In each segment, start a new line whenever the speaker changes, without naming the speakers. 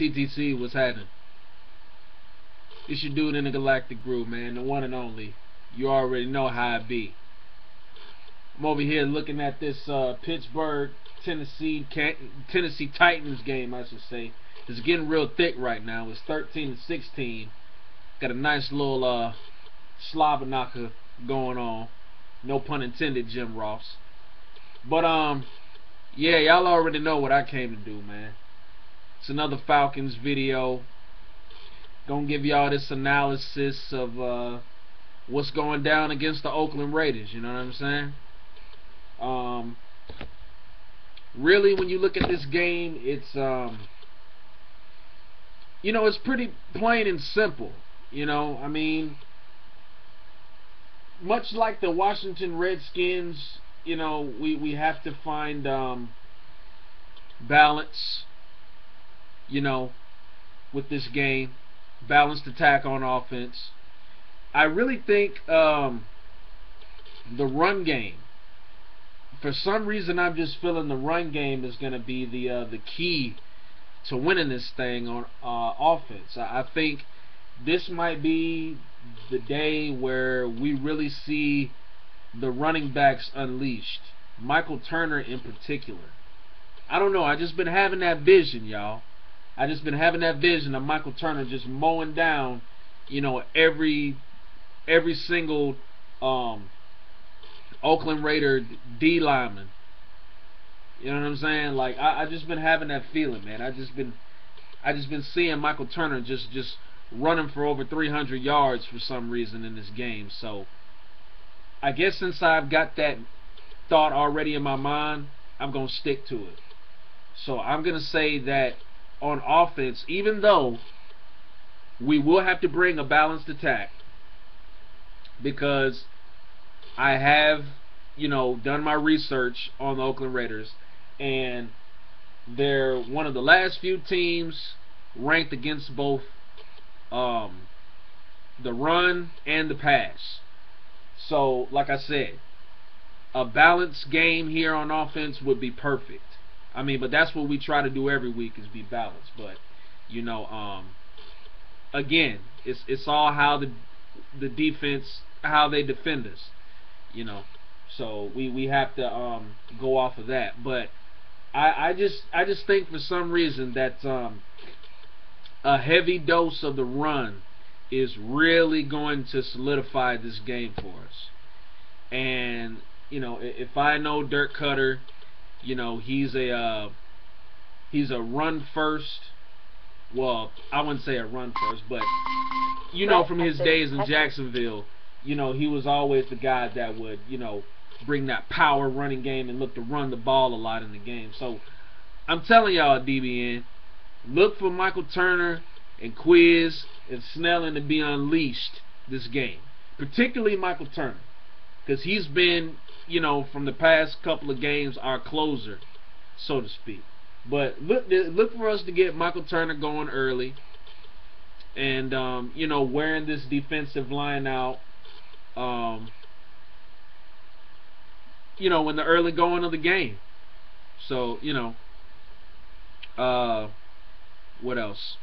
TTC, what's happening? It's your dude in the Galactic Brew, man, the one and only. You already know how it be. I'm over here looking at this Pittsburgh, Tennessee Titans game, I should say. It's getting real thick right now. It's 13-16. Got a nice little slobber going on. No pun intended, Jim Ross. But yeah, y'all already know what I came to do, man. It's another Falcons video. Gonna give y'all this analysis of what's going down against the Oakland Raiders. You know what I'm saying? Really, when you look at this game, it's you know, it's pretty plain and simple. You know, I mean, much like the Washington Redskins, you know, we have to find balance, you know, with this game. Balanced attack on offense. I really think the run game, for some reason I'm just feeling the run game is going to be the key to winning this thing on offense. I think this might be the day where we really see the running backs unleashed. Michael Turner in particular. I don't know, I just been having that vision, y'all. I just been having that vision of Michael Turner just mowing down, you know, every single Oakland Raider D lineman. You know what I'm saying? Like I just been having that feeling, man. I just been seeing Michael Turner just running for over 300 yards for some reason in this game. So I guess since I've got that thought already in my mind, I'm gonna stick to it. So I'm gonna say that on offense, even though we will have to bring a balanced attack, because I have, you know, done my research on the Oakland Raiders, and they're one of the last few teams ranked against both the run and the pass. So, like I said, a balanced game here on offense would be perfect. I mean, but that's what we try to do every week, is be balanced. But you know, again, it's all how the defense, how they defend us. You know, so we have to go off of that. But I just think for some reason that a heavy dose of the run is really going to solidify this game for us. And you know, if I know Dirk Cutter, you know, he's a run first. Well, I wouldn't say a run first, but you know, from his days in Jacksonville, you know, he was always the guy that would, you know, bring that power running game and look to run the ball a lot in the game. So I'm telling y'all, DBN, look for Michael Turner and Quiz and Snelling to be unleashed this game, particularly Michael Turner, because he's been, you know, from the past couple of games, our closer, so to speak. But look for us to get Michael Turner going early, and you know, wearing this defensive line out, you know, in the early going of the game. So you know, what else?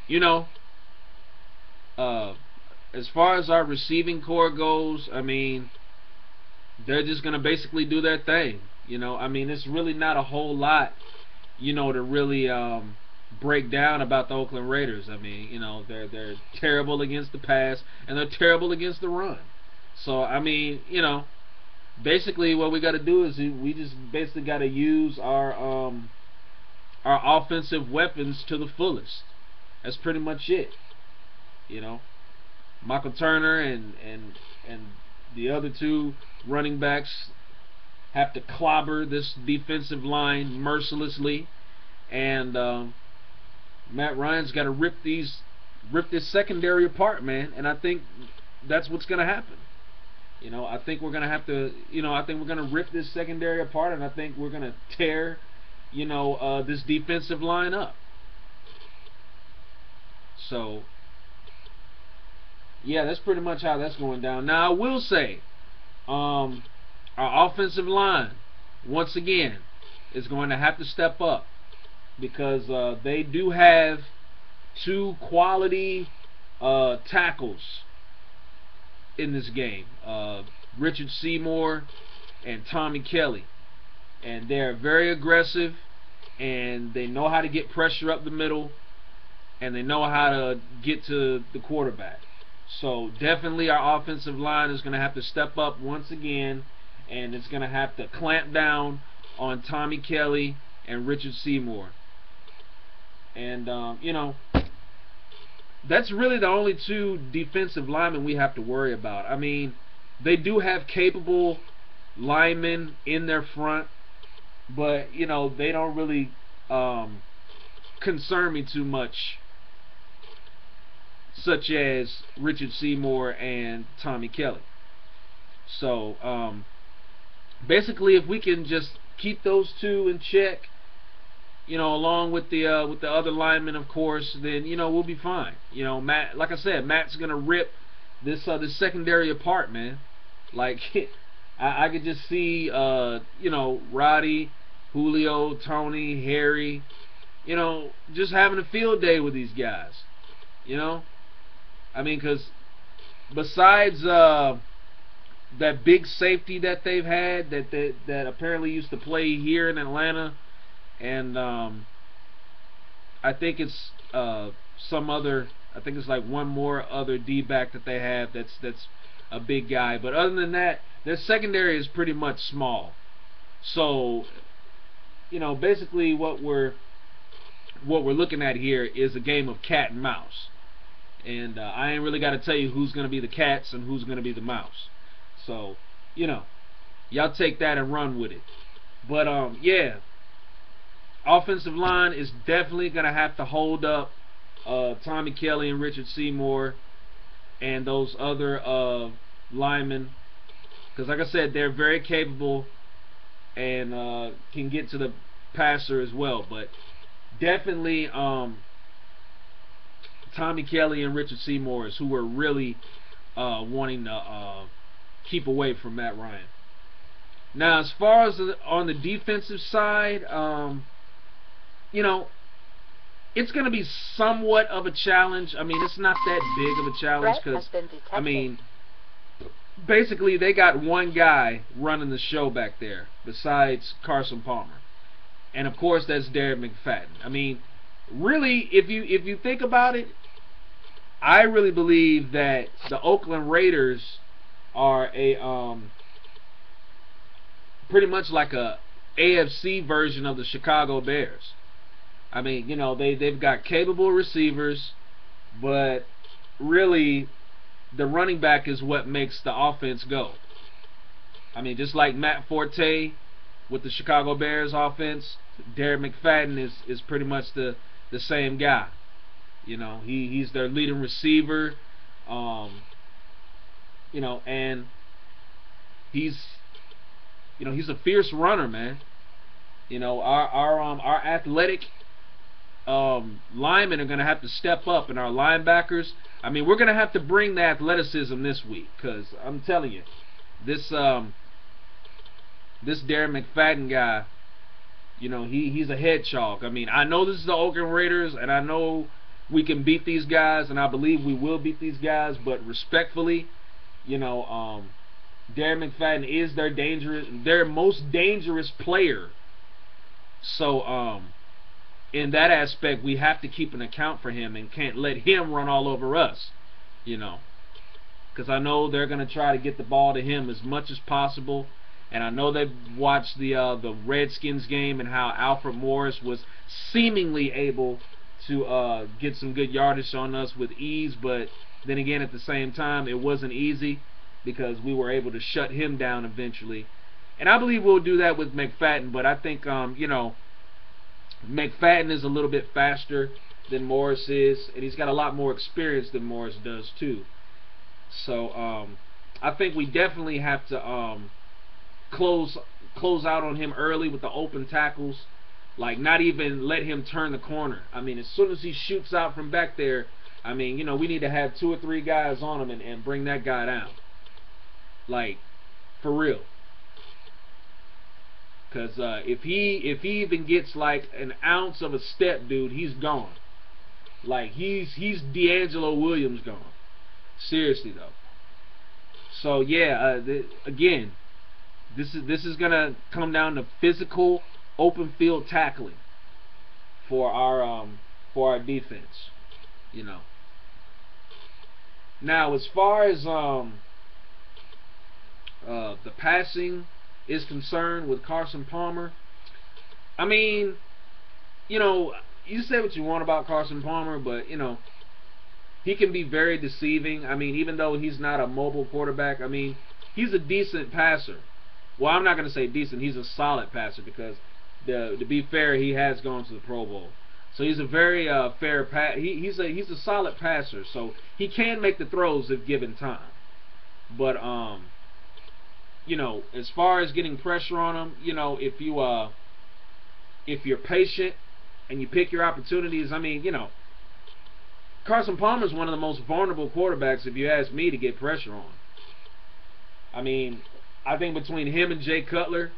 You know, as far as our receiving core goes, I mean, they're just gonna basically do their thing. You know, I mean, it's really not a whole lot, you know, to really break down about the Oakland Raiders. I mean, you know, they're terrible against the pass and they're terrible against the run. So I mean, you know, basically what we got to do is we just basically got to use our offensive weapons to the fullest. That's pretty much it. You know, Michael Turner and the other two running backs have to clobber this defensive line mercilessly, and Matt Ryan's got to rip this secondary apart, man. And I think that's what's going to happen. You know, I think we're going to have to, you know, I think we're going to rip this secondary apart, and I think we're going to tear, you know, this defensive line up. So yeah, that's pretty much how that's going down. Now I will say, our offensive line, once again, is going to have to step up. because they do have two quality tackles in this game, Richard Seymour and Tommy Kelly, and they're very aggressive, and they know how to get pressure up the middle, and they know how to get to the quarterback. So definitely our offensive line is going to have to step up once again, and it's going to have to clamp down on Tommy Kelly and Richard Seymour. And you know, that's really the only two defensive linemen we have to worry about. I mean, they do have capable linemen in their front, but you know, they don't really concern me too much, such as Richard Seymour and Tommy Kelly. So basically, if we can just keep those two in check, you know, along with the other linemen, of course, then you know, we'll be fine. You know, Matt, like I said, Matt's gonna rip this secondary apart, man. Like I could just see you know, Roddy, Julio, Tony, Harry, you know, just having a field day with these guys. You know, I mean, because besides that big safety that they've had, that apparently used to play here in Atlanta, and I think it's some other, I think it's like one more other D-back that they have that's a big guy. But other than that, their secondary is pretty much small. So, you know, basically what we're looking at here is a game of cat and mouse. And I ain't really got to tell you who's going to be the cats and who's going to be the mouse. So, you know, y'all take that and run with it. But yeah, offensive line is definitely going to have to hold up Tommy Kelly and Richard Seymour and those other linemen, because like I said, they're very capable and can get to the passer as well. But definitely Tommy Kelly and Richard Seymour is who we're really wanting to keep away from Matt Ryan. Now, as far as on the defensive side, you know, it's going to be somewhat of a challenge. I mean, it's not that big of a challenge because, I mean, basically they got one guy running the show back there besides Carson Palmer, and of course that's Derek McFadden. I mean, really, if you think about it, I really believe that the Oakland Raiders are a pretty much like a AFC version of the Chicago Bears. I mean, you know, they've got capable receivers, but really the running back is what makes the offense go. I mean, just like Matt Forte with the Chicago Bears offense, Derek McFadden is pretty much the same guy. You know, he's their leading receiver. You know, and he's a fierce runner, man. You know, our athletic linemen are going to have to step up, and our linebackers, I mean, we're going to have to bring the athleticism this week, because I'm telling you, this Darren McFadden guy, you know, he's a head chalk. I mean, I know this is the Oakland Raiders, and I know we can beat these guys, and I believe we will beat these guys, but respectfully, you know, Darren McFadden is their most dangerous player. So, in that aspect, we have to keep an account for him and can't let him run all over us, you know, because I know they're going to try to get the ball to him as much as possible. And I know they've watched the Redskins game and how Alfred Morris was seemingly able to get some good yardage on us with ease, but then again, at the same time, it wasn't easy because we were able to shut him down eventually. And I believe we'll do that with McFadden, but I think, you know, McFadden is a little bit faster than Morris is, and he's got a lot more experience than Morris does too. So I think we definitely have to close out on him early with the open tackles, like not even let him turn the corner. I mean, as soon as he shoots out from back there, I mean, you know, we need to have 2 or 3 guys on him and bring that guy down, like, for real. Because if he even gets like an ounce of a step, dude, he's gone. Like he's D'Angelo Williams gone. Seriously though. So yeah, again, this is gonna come down to physical, open field tackling for our defense. You know. Now, as far as the passing is concerned with Carson Palmer, I mean, you know, you say what you want about Carson Palmer, but you know, he can be very deceiving. I mean, even though he's not a mobile quarterback, I mean, he's a decent passer. Well, I'm not going to say decent. He's a solid passer because, to be fair, he has gone to the Pro Bowl. So he's a very fair pass. He's a solid passer. So he can make the throws if given time. But you know, as far as getting pressure on him, you know, if you're patient and you pick your opportunities, I mean, you know, Carson Palmer is one of the most vulnerable quarterbacks, if you ask me, to get pressure on. I mean, I think between him and Jay Cutler,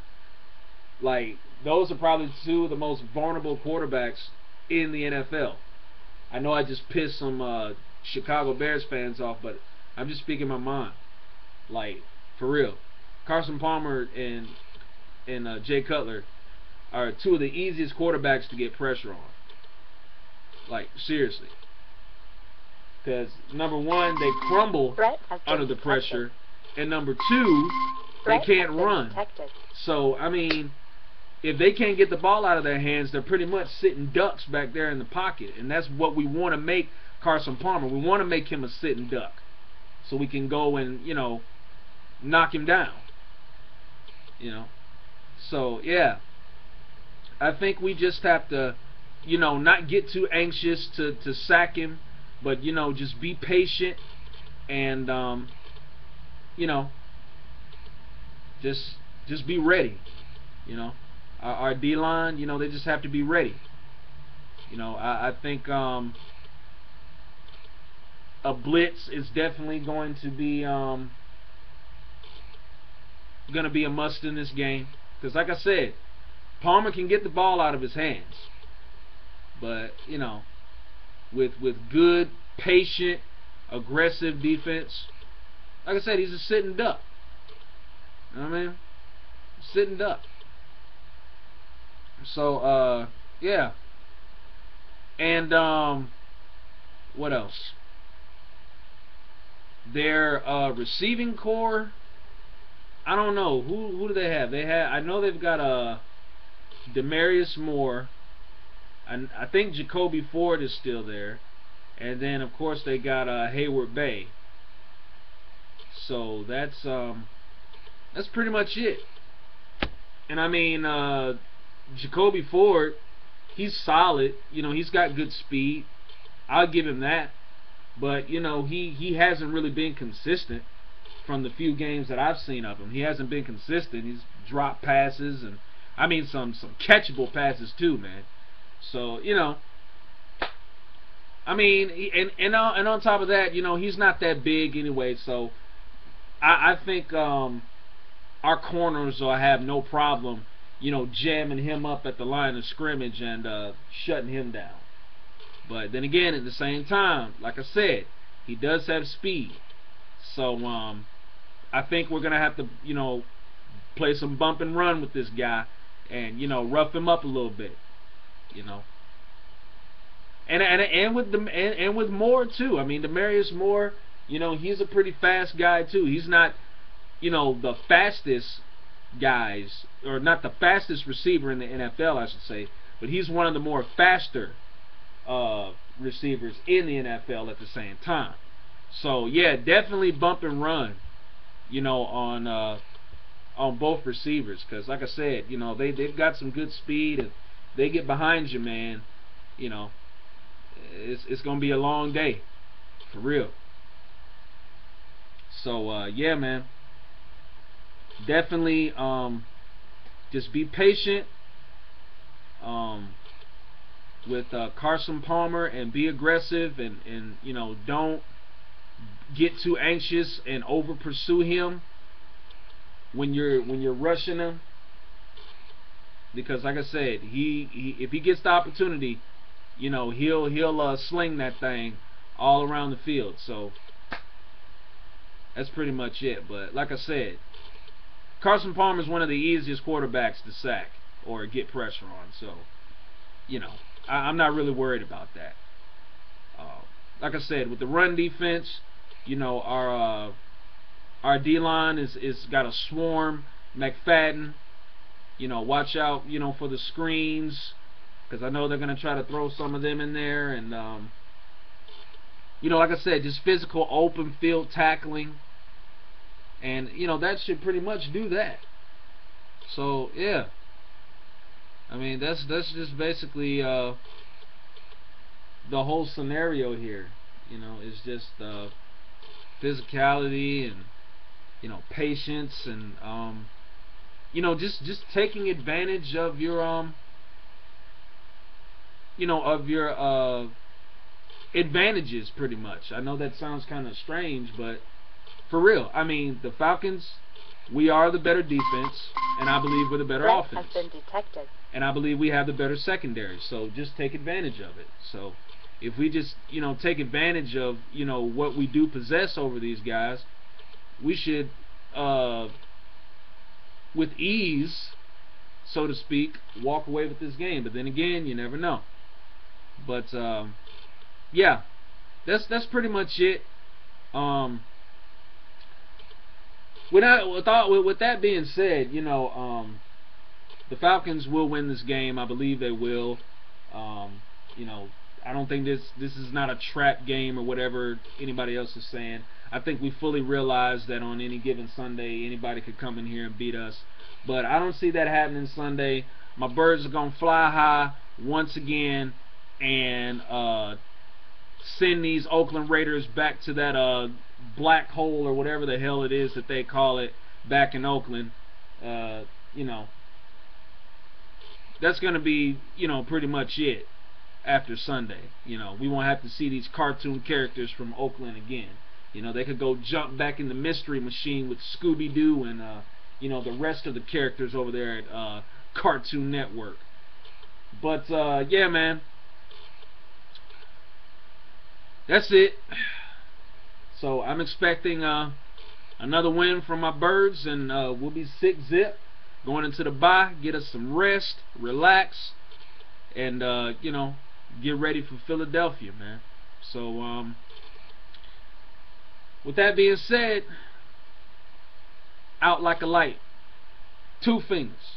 like, those are probably two of the most vulnerable quarterbacks in the NFL. I know I just pissed some Chicago Bears fans off, but I'm just speaking my mind. Like, for real. Carson Palmer and Jay Cutler are two of the easiest quarterbacks to get pressure on. Like, seriously. Because, number one, they crumble under the pressure. And number two, they can't run. So, I mean, if they can't get the ball out of their hands, they're pretty much sitting ducks back there in the pocket. And that's what we want to make Carson Palmer. We want to make him a sitting duck. So we can go and, you know, knock him down. You know. So, yeah. I think we just have to, you know, not get too anxious to sack him. But, you know, just be patient and, you know, just be ready. You know, our D-line, you know, they just have to be ready. You know, I think a blitz is definitely going to be a must in this game. Because, like I said, Palmer can get the ball out of his hands. But, you know, with good, patient, aggressive defense, like I said, he's a sitting duck. You know what I mean? Sitting duck. So, yeah. And, what else? Their receiving core, I don't know. Who do they have? I know they've got Demarius Moore. I think Jacoby Ford is still there. And then, of course, they got Hayward Bay. So that's pretty much it. And I mean, Jacoby Ford, he's solid. You know, he's got good speed. I'll give him that. But, you know, he hasn't really been consistent from the few games that I've seen of him. He hasn't been consistent. He's dropped passes, and I mean some catchable passes too, man. So, you know, I mean, and on top of that, you know, he's not that big anyway. So I think our corners will have no problem, you know, jamming him up at the line of scrimmage and shutting him down. But then again, at the same time, like I said, he does have speed. So I think we're gonna have to, you know, play some bump and run with this guy, and, you know, rough him up a little bit. You know, and with Moore too. I mean, Demarius Moore, you know, he's a pretty fast guy too. He's not, you know, the fastest guys, or not the fastest receiver in the NFL, I should say, but he's one of the more faster receivers in the NFL at the same time. So yeah, definitely bump and run, you know, on both receivers, because like I said, you know, they've got some good speed, and they get behind you, man, you know, it's gonna be a long day, for real. So yeah, man, definitely just be patient with Carson Palmer, and be aggressive, and you know, don't get too anxious and over pursue him when you're rushing him. because like I said, he if he gets the opportunity, you know, he'll sling that thing all around the field. So that's pretty much it. But like I said, Carson Palmer is one of the easiest quarterbacks to sack or get pressure on. So, you know, I'm not really worried about that. Like I said, with the run defense, you know, our D-line is got a swarm. McFadden, you know, watch out, you know, for the screens, because I know they're going to try to throw some of them in there. And, you know, like I said, just physical open field tackling. And, you know, that should pretty much do that. So, yeah. I mean, that's just basically the whole scenario here. You know, it's just physicality and, you know, patience and, you know, just taking advantage of your, you know, of your advantages, pretty much. I know that sounds kind of strange, but for real, I mean, the Falcons, we are the better defense, and I believe we're the better offense.
Has been detected.
And I believe we have the better secondary, so just take advantage of it. So if we just, you know, take advantage of, you know, what we do possess over these guys, we should, with ease, so to speak, walk away with this game. But then again, you never know. But yeah, that's pretty much it. With that being said, you know, the Falcons will win this game. I believe they will. You know, I don't think this is not a trap game or whatever anybody else is saying. I think we fully realize that on any given Sunday, anybody could come in here and beat us. But I don't see that happening Sunday. My birds are going to fly high once again and send these Oakland Raiders back to that black hole or whatever the hell it is that they call it back in Oakland. You know, that's going to be, you know, pretty much it after Sunday. You know, we won't have to see these cartoon characters from Oakland again. You know, they could go jump back in the Mystery Machine with Scooby-Doo and, you know, the rest of the characters over there at Cartoon Network. But, yeah, man. That's it. So, I'm expecting another win from my birds, and we'll be 6-0 going into the bye. Get us some rest, relax, and, you know, get ready for Philadelphia, man. So, with that being said, out like a light. 2 fingers.